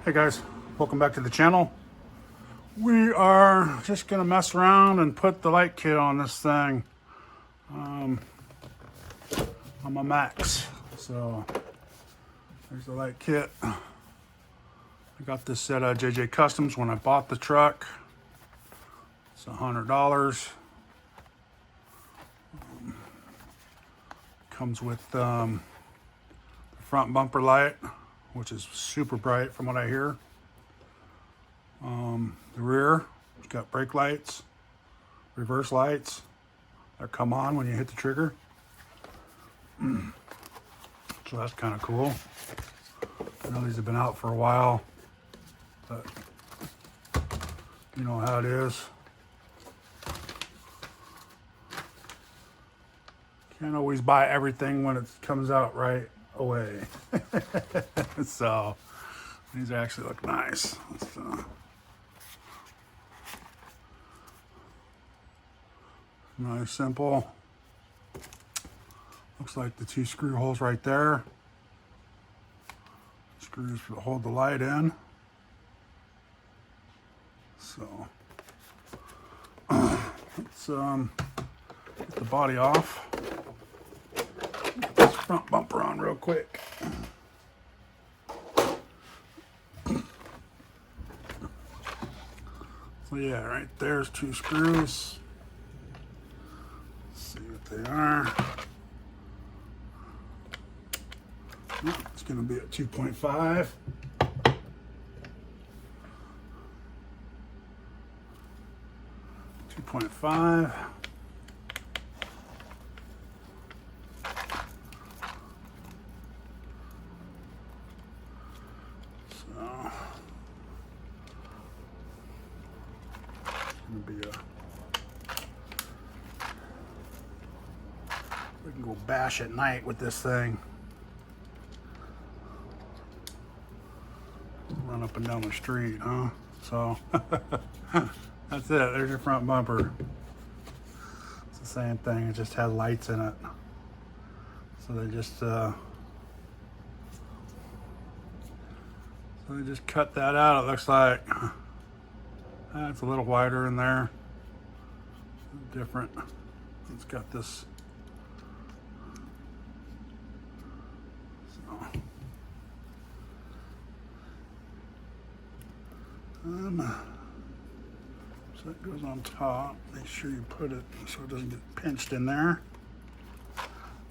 Hey guys, welcome back to the channel. We are just gonna mess around and put the light kit on this thing. On my Max. So there's the light kit. I got this at JJ Customs when I bought the truck. It's $100. Comes with the front bumper light, which is super bright from what I hear. The rear, it's got brake lights, reverse lights that come on when you hit the trigger. So that's kind of cool. I know these have been out for a while, but you know how it is. Can't always buy everything when it comes out right away. So these actually look nice. Nice, simple. Looks like the two screw holes right there. Screws to hold the light in. So let's get the body off. Get this front bumper on real quick. So yeah, right there's two screws. Let's see what they are. It's going to be a 2.5. 2.5. We can go bash at night with this thing. Run up and down the street, huh? So that's it. There's your front bumper. It's the same thing. It just has lights in it. So they just cut that out. It looks like it's a little wider in there. Different. It's got this. So it goes on top. Make sure you put it so it doesn't get pinched in there.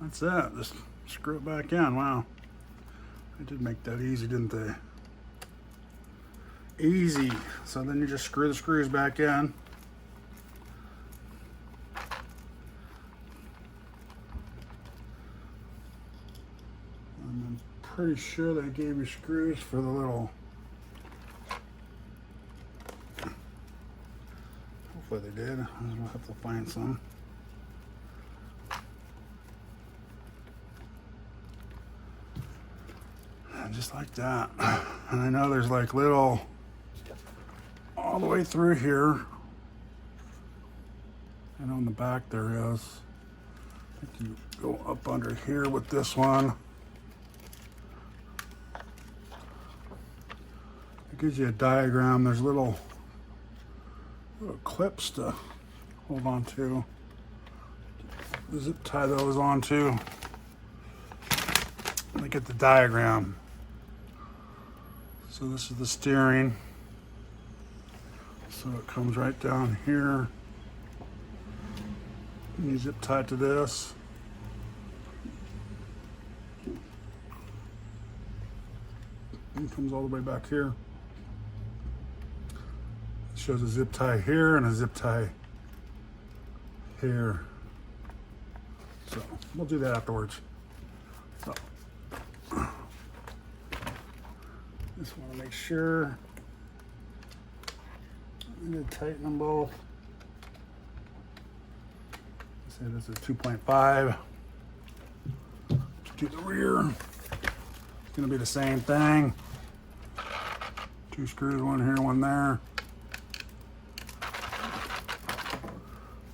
That's it. Just screw it back in. Wow. They did make that easy, didn't they? Easy. So then you just screw the screws back in. I'm pretty sure they gave you screws for the little. Hopefully they did. I'll have to find some. And just like that. And I know there's like little all the way through here. And on the back there is. I think you go up under here with this one. It gives you a diagram. There's little clips to hold on to. Zip tie those onto. Let me get the diagram. So this is the steering. So it comes right down here. And you zip tie to this. And it comes all the way back here. Shows a zip tie here and a zip tie here. So we'll do that afterwards. So just want to make sure I'm going to tighten them both. Say this is 2.5. To the rear, it's going to be the same thing. Two screws, one here, one there.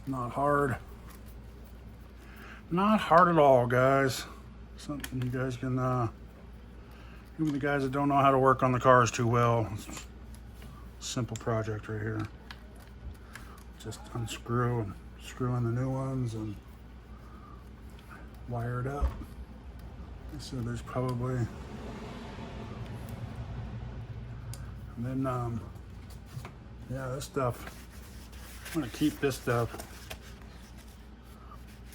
Not hard. Not hard at all, guys. Something you guys can Even the guys that don't know how to work on the cars too well. It's a simple project right here. Just unscrew and screw in the new ones and wire it up. So there's probably, and then yeah, this stuff, I'm gonna keep this stuff.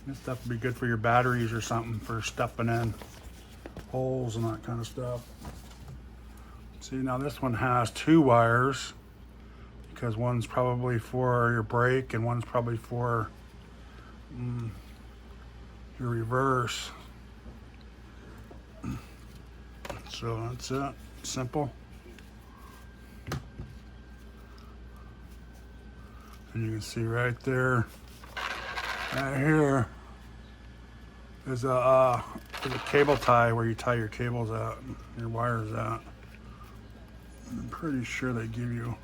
This stuff would be good for your batteries or something, for stuffing in holes and that kind of stuff. See, now this one has 2 wires, because one's probably for your brake and one's probably for your reverse. So that's it, simple. And you can see right there, right here, there's a cable tie where you tie your cables out, your wires out. I'm pretty sure they give you.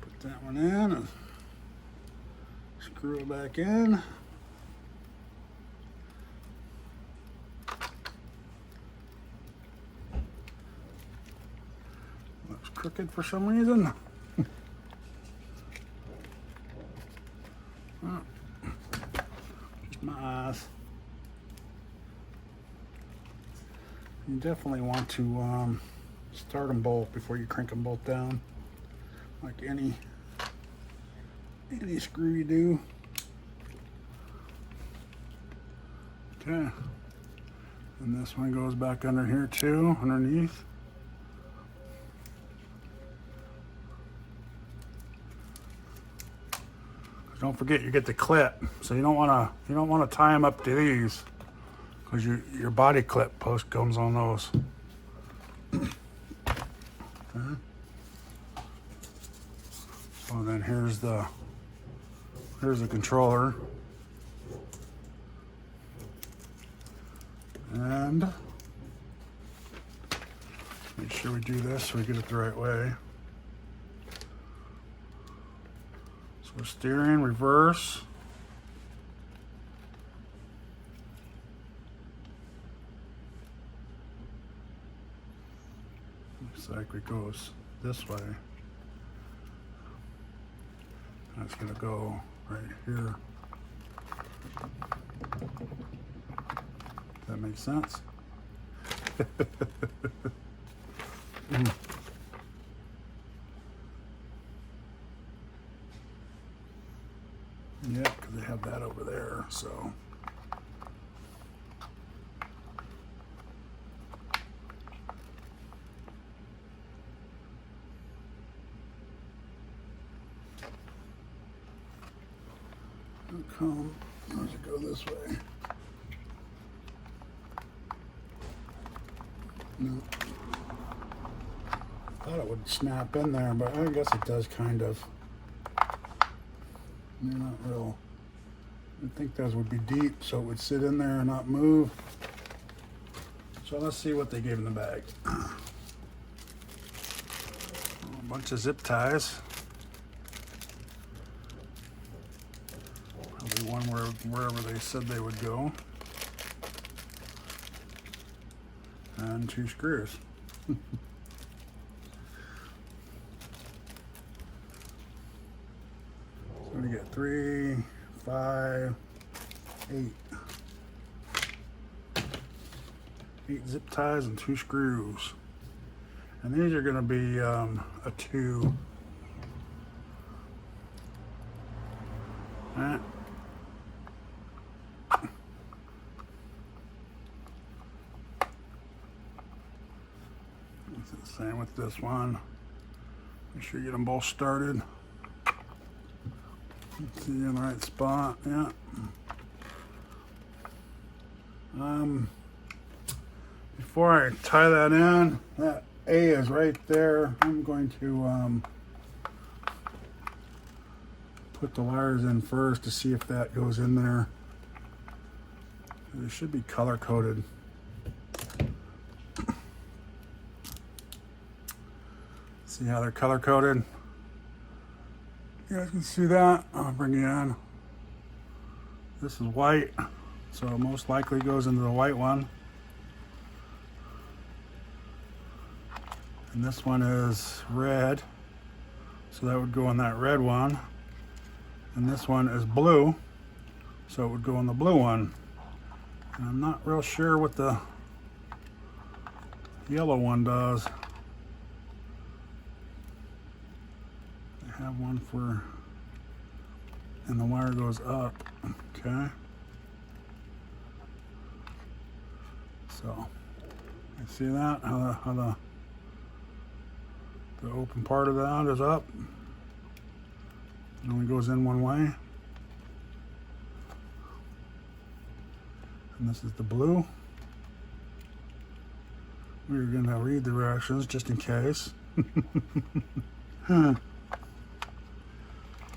Put that one in and screw it back in. Looks crooked for some reason. Oh, just my eyes. You definitely want to start them both before you crank them both down, like any screw you do. Okay, and this one goes back under here too, underneath. Don't forget, you get the clip, so you don't want to tie them up to these, because your body clip post comes on those. Okay. So then here's the controller, and make sure we do this so we get it the right way. So steering, reverse. Looks like it goes this way. That's gonna go right here. That makes sense. Yeah, because they have that over there, so. Does it go this way? No. Thought it would snap in there, but I guess it does kind of. They're not real. I think those would be deep, so it would sit in there and not move. So let's see what they gave in the bag. A bunch of zip ties. Probably one wherever they said they would go. And 2 screws. So we get 3, 5, 8. 8 zip ties and 2 screws. And these are going to be a 2. Right. It's the same with this one. Make sure you get them both started. See you in the right spot. Yeah. Before I tie that in, that A is right there. I'm going to put the wires in first to see if that goes in there. They should be color coded. See how they're color coded? You guys can see that. I'll bring you in. This is white, so it most likely goes into the white one. And this one is red, so that would go in that red one. And this one is blue, so it would go in the blue one. And I'm not real sure what the yellow one does. I have one for, and the wire goes up, okay? So, you see that, how the open part of that is up. It only goes in one way. And this is the blue. We're gonna read the directions just in case.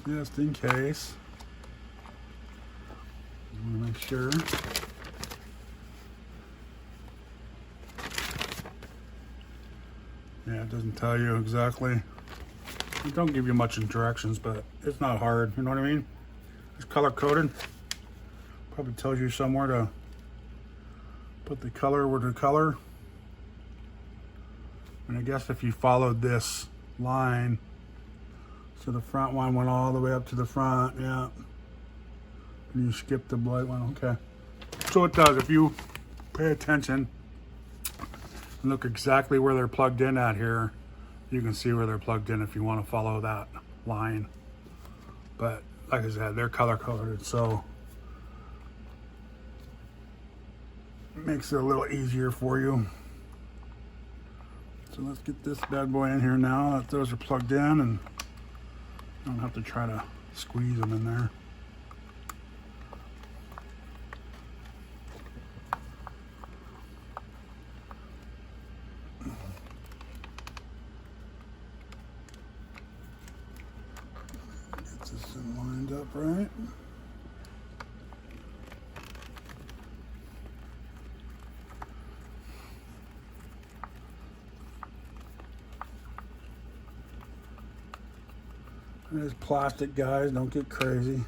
Just in case. I want to make sure. Yeah, it doesn't tell you exactly. It don't give you much directions, but it's not hard. You know what I mean? It's color coded. Probably tells you somewhere to put the color where the color. And I guess if you followed this line, so the front one went all the way up to the front, yeah. And you skip the white one, okay. So it does, if you pay attention and look exactly where they're plugged in at here, you can see where they're plugged in if you want to follow that line. But like I said, they're color coded, so it makes it a little easier for you. So let's get this bad boy in here now that those are plugged in, and I don't have to try to squeeze them in there. Get this lined up right. It is plastic, guys, don't get crazy.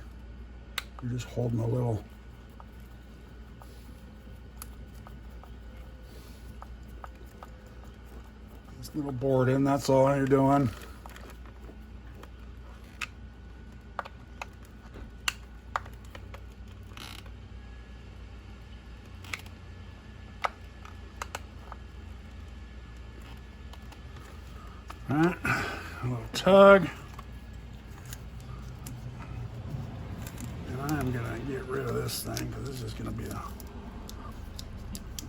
You're just holding a little this little board in, that's all you're doing. All right, a little tug. I'm gonna get rid of this thing because this is gonna be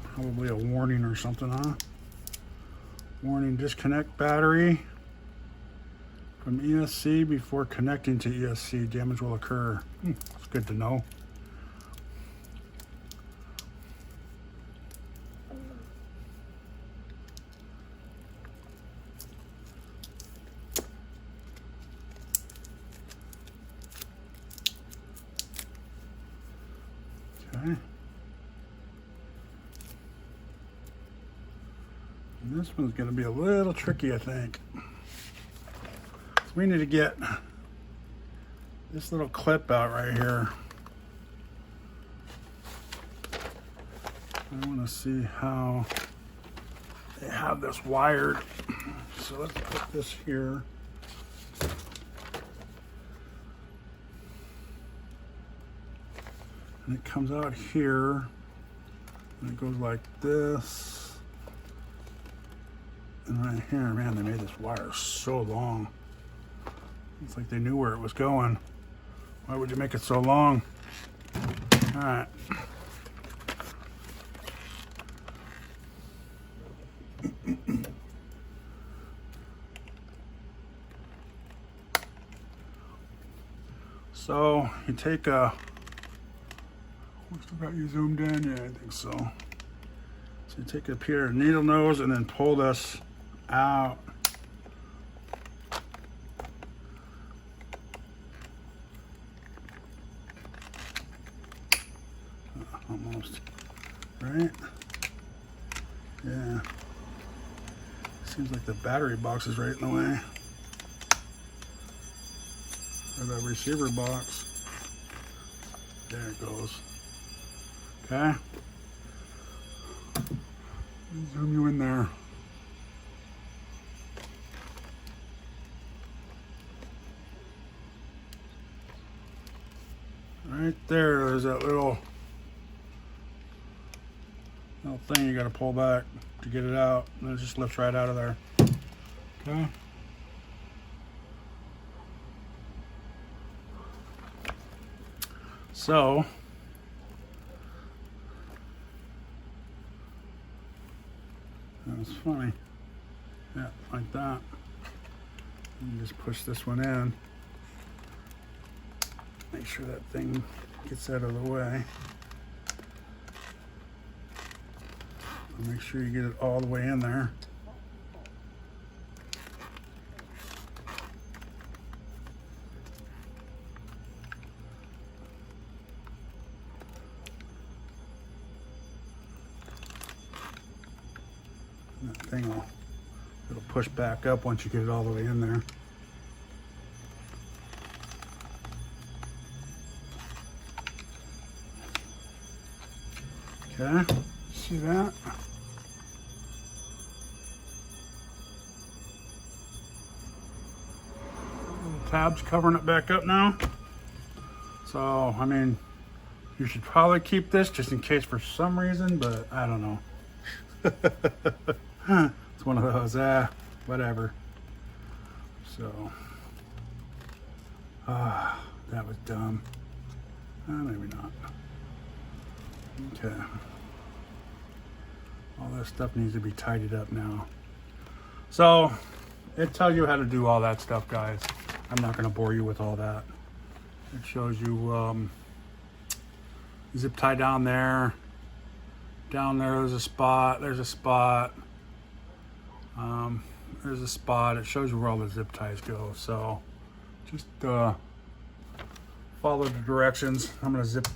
probably a warning or something, huh? Warning: disconnect battery from ESC before connecting to ESC. Damage will occur. It's good to know. Okay. And this one's going to be a little tricky, I think. So we need to get this little clip out right here. I want to see how they have this wired. So let's put this here. And it comes out here, and it goes like this. And right here, man, they made this wire so long. It's like they knew where it was going. Why would you make it so long? All right. So you take a, we still got you zoomed in? Yeah, I think so. So you take a pair of needle nose and then pull this out. Almost, right? Yeah. Seems like the battery box is right in the way. Or the receiver box. There it goes. Okay. Zoom you in there. Right there's that little thing you got to pull back to get it out, and it just lifts right out of there. Okay. So that's funny. Yeah, like that. And just push this one in. Make sure that thing gets out of the way. And make sure you get it all the way in there. And that thing it'll push back up once you get it all the way in there. Okay, see that? Little tabs covering it back up now. So, I mean, you should probably keep this just in case for some reason, but I don't know. It's one of those, whatever. So, that was dumb. Maybe not. Okay. All that stuff needs to be tidied up now. So, it tells you how to do all that stuff, guys. I'm not going to bore you with all that. It shows you zip tie down there. Down there, there's a spot. There's a spot. There's a spot. It shows you where all the zip ties go. So, just follow the directions. I'm going to zip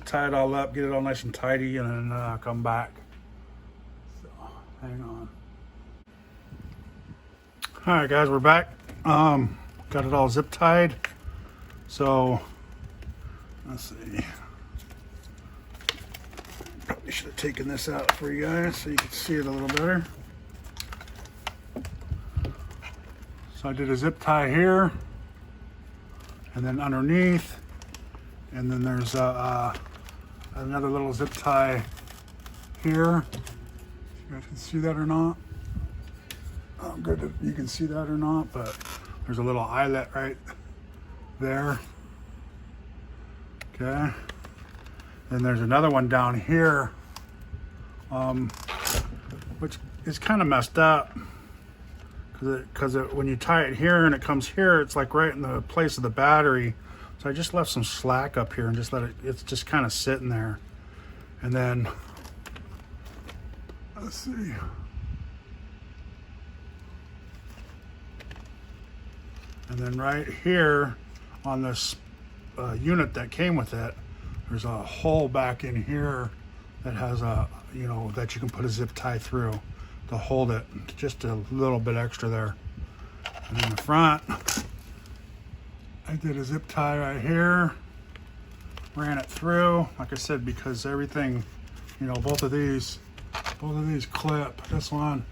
tie it all up, get it all nice and tidy, and then come back. So, hang on. All right, guys, we're back. Got it all zip tied. So, let's see. Probably should have taken this out for you guys so you can see it a little better. So I did a zip tie here, and then underneath, and then there's another little zip tie here. You guys can see that or not? I'm good if you can see that or not, but there's a little eyelet right there. Okay. Then there's another one down here, which is kind of messed up because when you tie it here and it comes here, it's like right in the place of the battery. So I just left some slack up here and just let it's just kind of sitting there. And then, let's see. And then right here on this unit that came with it, there's a hole back in here that has a, that you can put a zip tie through to hold it. Just a little bit extra there. And in the front, I did a zip tie right here, ran it through, like I said, because everything, both of these clip, this one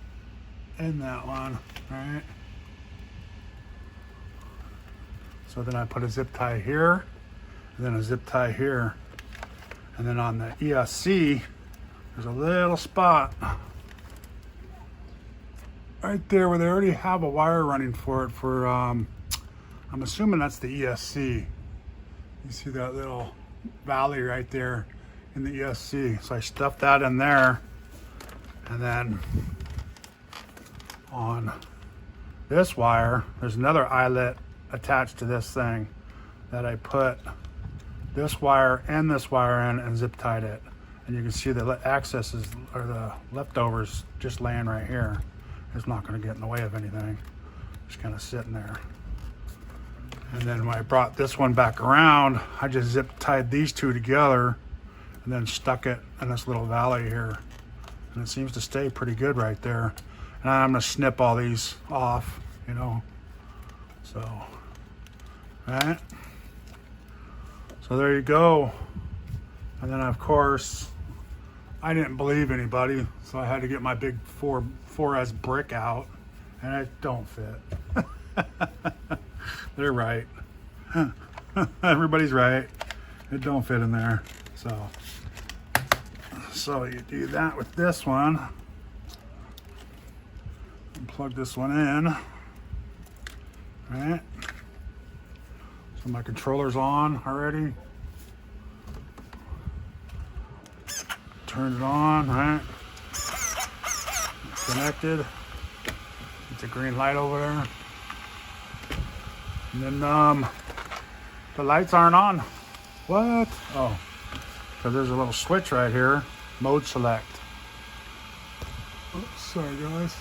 and that one, right? So then I put a zip tie here, and then a zip tie here. And then on the ESC, there's a little spot right there where they already have a wire running for it for, I'm assuming that's the ESC. You see that little valley right there in the ESC. So I stuffed that in there. And then on this wire, there's another eyelet attached to this thing that I put this wire and this wire in and zip tied it. And you can see the accesses or the leftovers just laying right here. It's not going to get in the way of anything. Just kind of sitting there. And then when I brought this one back around, I just zip tied these two together and then stuck it in this little valley here. And it seems to stay pretty good right there. And I'm going to snip all these off, So, right? So there you go. And then of course, I didn't believe anybody, so I had to get my big 4S brick out, and it don't fit. They're right. Everybody's right. it don't fit in there. So you do that with this one. And plug this one in. All right. So my controller's on already. Turn it on, right? Connected. It's a green light over there. And then the lights aren't on. What? Oh, because there's a little switch right here. Mode select. Oops, sorry guys.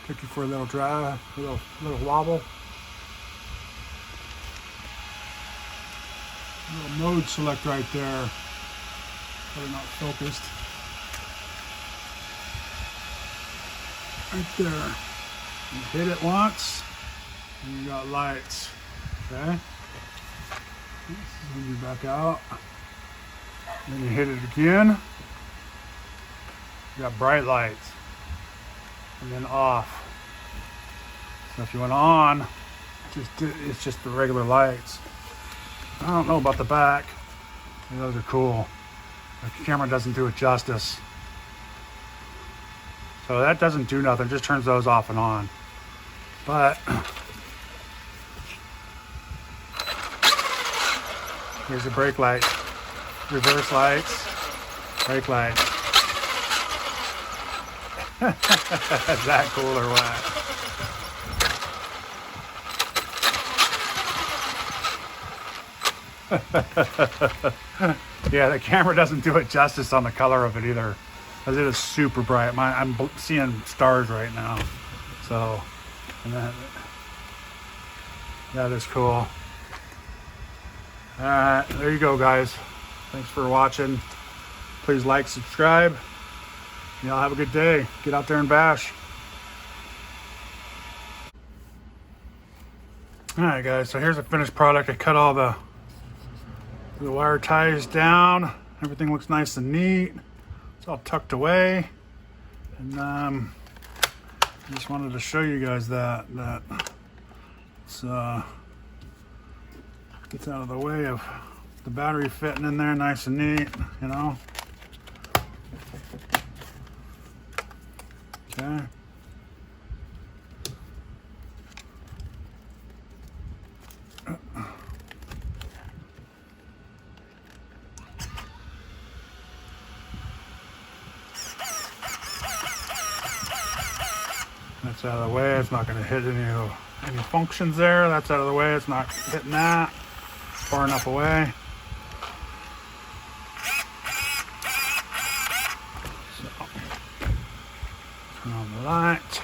Took you for a little drive, a little wobble. Little mode select right there. Probably not focused. Right there. You hit it once, and you got lights. Okay. Send you back out. Then you hit it again. You got bright lights. And then off. So if you went on, it's just the regular lights. I don't know about the back. Those are cool. The camera doesn't do it justice. So that doesn't do nothing, just turns those off and on. But here's the brake light, reverse lights, brake lights. Is that cool or what? Yeah, the camera doesn't do it justice on the color of it either, because it is super bright. I'm seeing stars right now. So, and that is cool. Alright, there you go guys. Thanks for watching. Please like, subscribe. Y'all have a good day. Get out there and bash. Alright guys, so here's a finished product. I cut all the wire ties down. Everything looks nice and neat. It's all tucked away. And I just wanted to show you guys that it's gets out of the way of the battery fitting in there nice and neat, you know. Okay. That's out of the way. It's not going to hit any functions there. That's out of the way. It's not hitting that. Far enough away. So, turn on the light.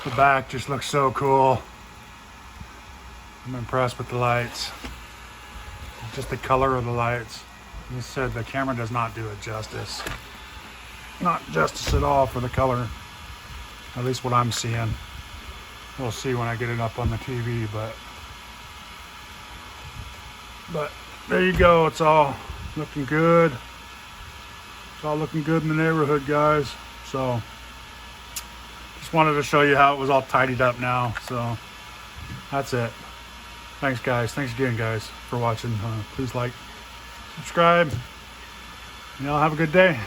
The back just looks so cool. I'm impressed with the lights. Just the color of the lights. As I said, the camera does not do it justice. Not justice at all for the color. At least what I'm seeing. We'll see when I get it up on the TV, but there you go. It's all looking good. It's all looking good in the neighborhood, guys. So just wanted to show you how it was all tidied up now. So that's it. Thanks guys. Thanks again guys for watching. Please like, subscribe, and y'all have a good day.